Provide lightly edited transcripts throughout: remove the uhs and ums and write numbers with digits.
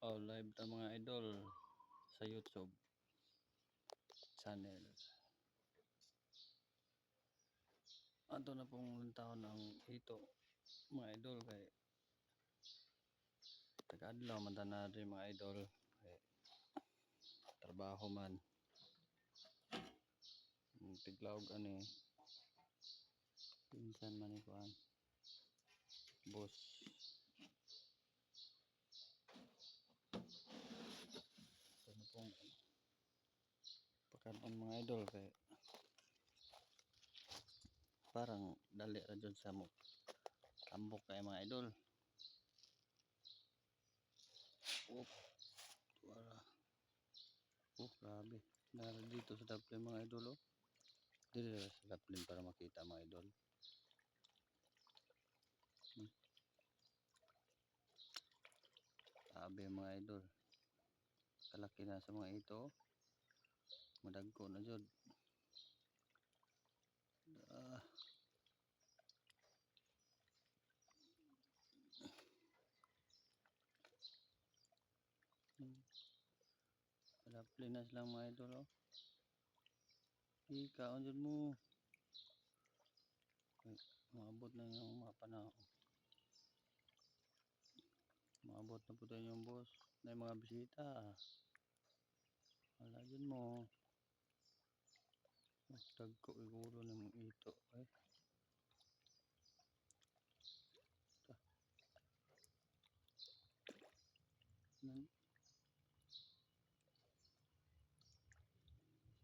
Live ta mga idol sa YouTube channel. Ato na pong taon ng ito mga idol kay taga-adlaw man na rin mga idol kay trabaho man tiglawg ani pinsan man ni kuan boss. Ano pong pagkaon mga idol kay parang dali ra jud sa mo tambok kay mga idol. Wala. Grabe. Nara dito sa daplin mga idol oh. Dito sa daplin para makita mga idol. Grabe mga idol. Kalaki na sa mga ito. Madagko na jud. Daplin na silang mga idol oh. Ikaon jud mo. Maabot na yung mga panahon. Maabot na po tayo yung boss. Na yung mga bisita. Wala dyan mo. Magtagko iguro ng ito.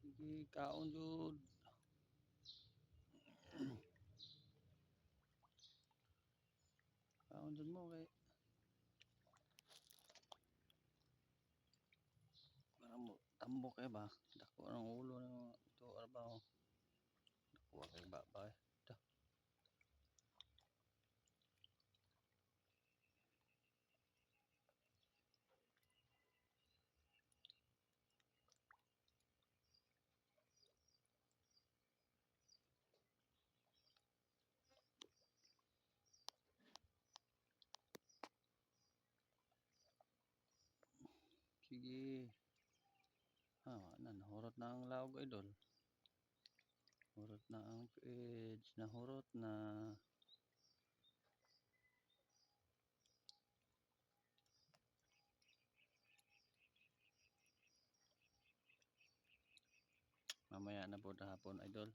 Sige, kaon jud. Kaon jud mo kay para mo tambok kay ba? Dako ang ulo ng ito arabaw. Dako kay ba. Sige. Nahurot na ang laog idol. Hurot na ang page. Nahurot na. Mamaya na po na hapon idol.